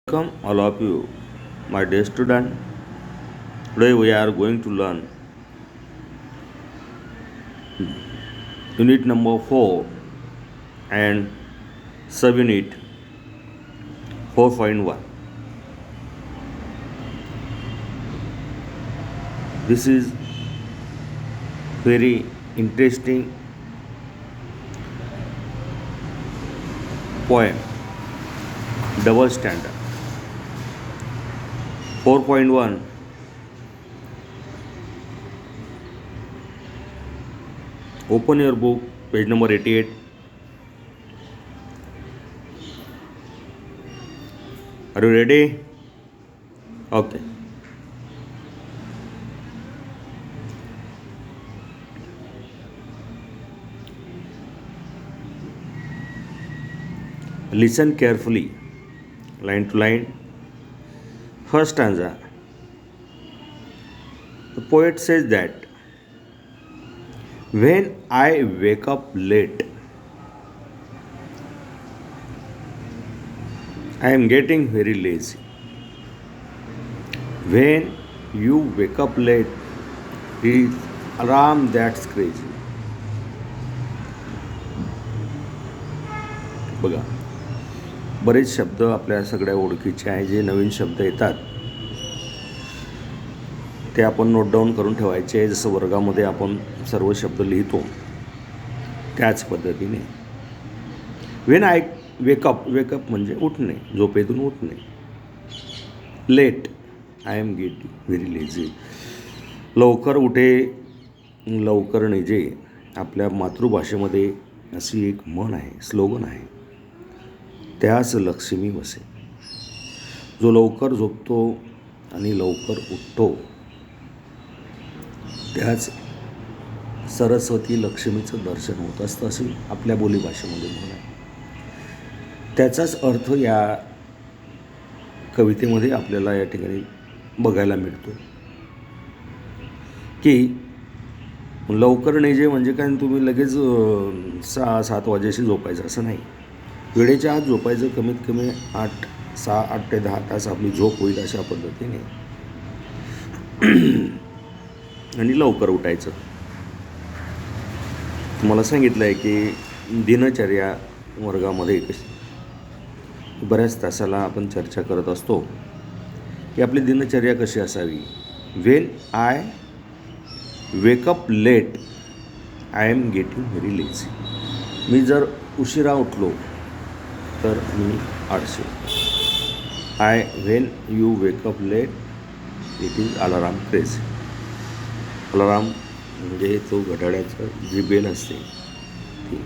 Welcome all of you, my dear student. Today we are going to learn unit number 4 and subunit 4.1. This is very interesting poem, Double Standard. 4.1. Open your book, page number 88. Are you ready? Okay. Listen carefully, line to line. First stanza. The poet says that when I wake up late, I am getting very lazy. When you wake up late, it is alarm that's crazy. बघा, बरेच शब्द आपल्या सगळ्या ओळखीचे आहे. जे नवीन शब्द येतात ते आपण नोट डाऊन करून ठेवायचे. जसं वर्गामध्ये आपण सर्व शब्द लिहितो त्याच पद्धतीने वेन आय वेकअप म्हणजे उठणे, झोपेतून उठणे. Late, I am getting very lazy. लवकर उठे लवकर निजे. आपल्या मातृभाषेमध्ये अशी एक म्हण आहे, स्लोगन आहे, त्यास लक्ष्मी वसे. जो लवकर झोपतो आणि लवकर उठतो त्याच सरस्वती लक्ष्मीचं दर्शन होत असतं, अशी आपल्या बोलीभाषेमध्ये म्हण आहे. त्याचाच अर्थ या कवितेमध्ये आपल्याला या ठिकाणी बघायला मिळतो की लवकर नेजे म्हणजे काय, तुम्ही लगेच 6-7 वाजेशी झोपायचं असं नाही. वेळेच्या आत झोपायचं. कमीत कमी 8 ते 10 तास आपली झोप होईल अशा पद्धतीने आणि लवकर उठायचं. तुम्हाला सांगितलं आहे की दिनचर्या वर्गामध्ये कशी बऱ्याच तासाला आपण चर्चा करत असतो की आपली दिनचर्या कशी असावी. When I wake up late, I am getting very lazy. मी जर उशिरा उठलो तर मी आळशी. When you wake up late, it is alarm crazy. Alarm म्हणजे तो घड्याळाचा जी बेल असते ती.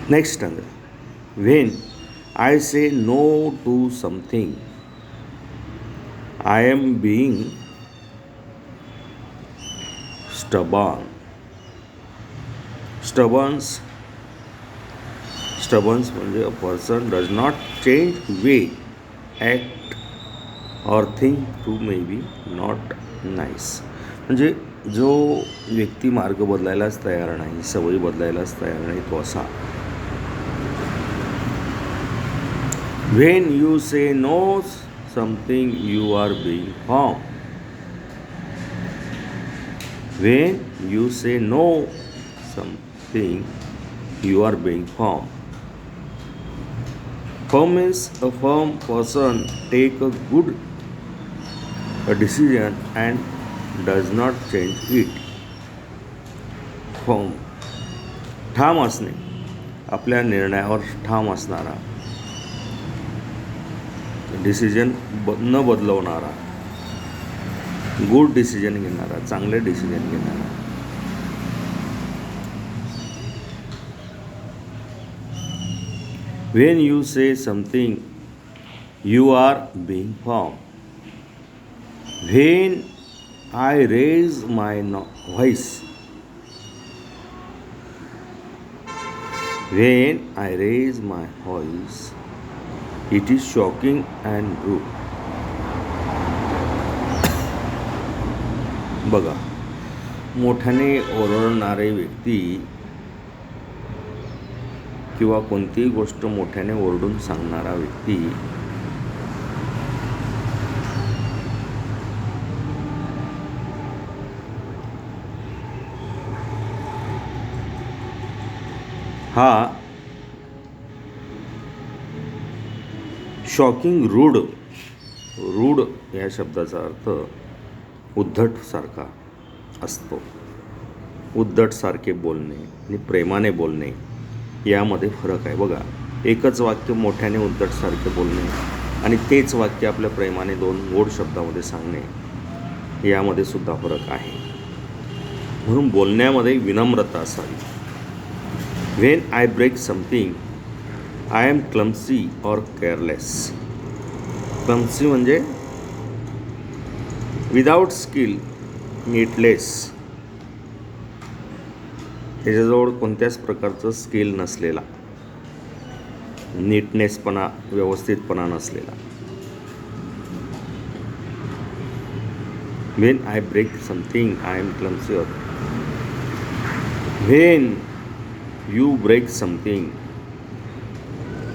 Next standard. When I say no to something, I am being stubborn. Stubbornness म्हणजे a person does not change way, act or think to may be not nice. म्हणजे जो व्यक्ती मार्ग बदलायलाच तयार नाही, सवयी बदलायलाच तयार नाही, तो असा. When you say no something you are being firm. When you say no something you are being firm. Firm means a firm person take a decision and does not change it. Firm, ठाम असणे, आपल्या निर्णयावर ठाम असणारा, decision न बदलवणारा, good decision घेणारा, चांगले decision घेणारा. When you say something, you are being firm. When I raise my voice, it is shocking and rude. बघा, मोठ्याने ओरडणारे व्यक्ती किंवा कोणतीही गोष्ट मोठ्याने ओरडून सांगणारा व्यक्ती हा शॉकिंग रूड या शब्दाचा अर्थ उद्धट सारखा असतो. उद्धट सारखे बोलणे आणि प्रेमाने बोलणे यामध्ये फरक आहे. बघा, एकच वाक्य मोठ्याने उद्धट सारखे बोलणे आणि तेच वाक्य आपल्या प्रेमाने 2 गोड शब्दामध्ये सांगणे यामध्ये सुद्धा फरक आहे. म्हणून बोलण्यामध्ये विनम्रता असावी. When I break something I am clumsy or careless. Clumsy म्हणजे विदाउट स्किल, नीटलेस. त्याच्याजवळ कोणत्याच प्रकारचं स्किल नसलेला, नीटनेसपणा, व्यवस्थितपणा नसलेला. When I break something I am clumsy or. When you break something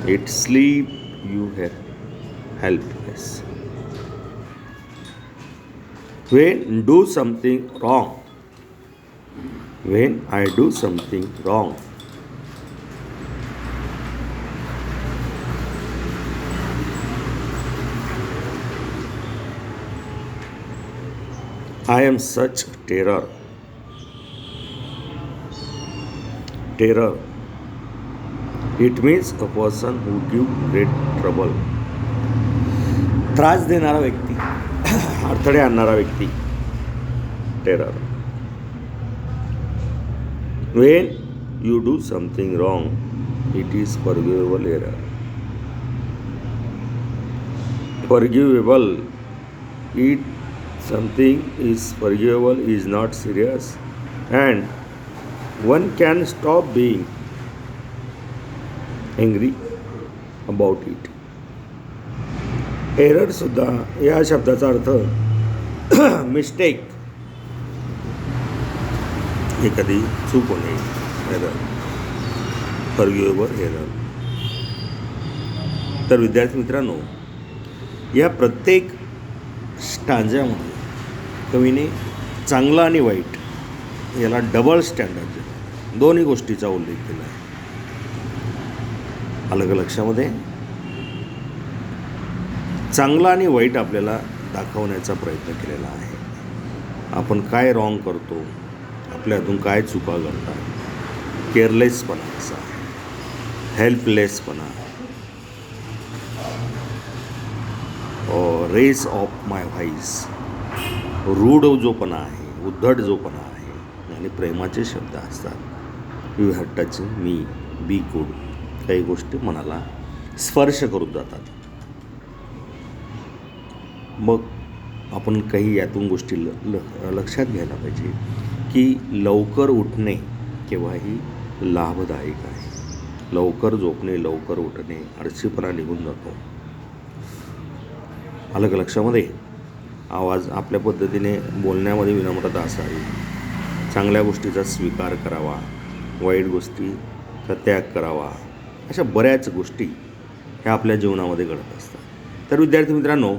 it sleep you helpless. When do something wrong. When I do something wrong, I am such terror. It means a person who gives great trouble. त्रास देणारा व्यक्ती, अडथळे आणणारा व्यक्ती, terror. When you do something wrong, it is forgivable error. Forgivable, it something is forgivable is not serious and one can stop being angry about it. Error सुद्धा या शब्दाचा अर्थ मिस्टेक, एखादी चूक होणे, एरर, फॉरगिवेबल एरर. तर विद्यार्थी मित्रांनो, या प्रत्येक स्टांजामध्ये कवीने चांगलं आणि वाईट याला डबल स्टँडर्ड, दोन्ही गोष्टीचा उल्लेख केला आहे. अलग लक्षामध्ये चांगला आणि वाईट आपल्याला दाखवण्याचा प्रयत्न केलेला आहे. आपण काय रॉंग करतो, आपल्या हातून काय चुका घडतात, केअरलेसपणा कसा आहे, हेल्पलेसपणा, रेस ऑफ माय व्हॉइस, रूढ जोपणा आहे, उद्धट जोपणा आहे आणि प्रेमाचे शब्द असतात. You have touch me, be good. काही गोष्टी मनाला स्पर्श करून जातात. मग आपण काही यातून गोष्टी लक्षात घ्यायला पाहिजे की लवकर उठणे केव्हाही लाभदायक आहे. लवकर झोपणे, लवकर उठणे, आळशीपणा निघून जातो. अलग लक्षामध्ये आवाज आपल्या पद्धतीने बोलण्यामध्ये विनम्रता असावी. चांगल्या गोष्टीचा स्वीकार करावा, वाईट गोष्टीचा त्याग करावा. अशा बऱ्याच गोष्टी ह्या आपल्या जीवनामध्ये घडत असतात. तर विद्यार्थी मित्रांनो,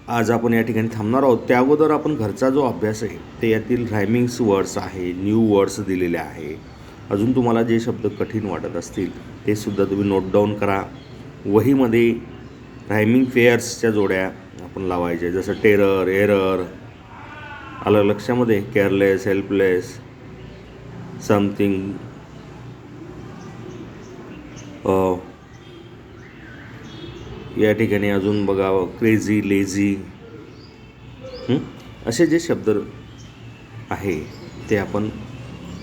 आज आपण या ठिकाणी थांबणार आहोत. त्या अगोदर आपण घरचा जो अभ्यास आहे ते यातील रायमिंग्स वर्ड्स आहे, न्यू वर्ड्स दिलेले आहे. अजून तुम्हाला जे शब्द कठीण वाटत असतील ते सुद्धा तुम्ही नोट डाऊन करा. वहीमध्ये रायमिंग पेअर्सच्या जोड्या आपण लावायच्या, जसं टेरर, एरर. आलं लक्षामध्ये? केअरलेस, हेल्पलेस, समथिंग, या ठिकाणी अजून बघा क्रेझी, लेझी, असे जे शब्द आहे ते आपण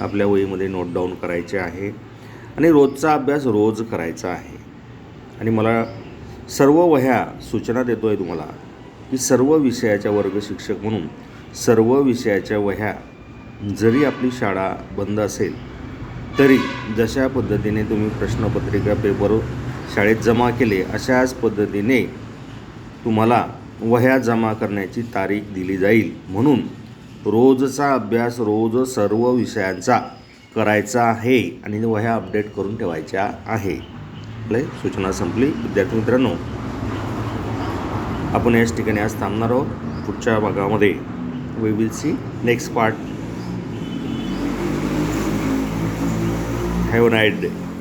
आपल्या वहीमध्ये नोट डाऊन करायचे आहे आणि रोजचा अभ्यास रोज करायचा आहे. आणि मला सर्व वह्या सूचना देतो आहे तुम्हाला की सर्व विषयाच्या वर्ग शिक्षक म्हणून सर्व विषयाच्या वह्या, जरी आपली शाळा बंद असेल तरी जशा पद्धतीने तुम्ही प्रश्नपत्रिका पेपर शाळेत जमा केले अशाच पद्धतीने तुम्हाला वह्या जमा करण्याची तारीख दिली जाईल. म्हणून रोजचा अभ्यास रोज सर्व विषयांचा करायचा आहे आणि वह्या अपडेट करून ठेवायच्या आहे. आपले सूचना संपली. विद्यार्थी मित्रांनो, आपण याच ठिकाणी आज थांबणार आहोत. पुढच्या भागामध्ये we will see next part. Have a nice day.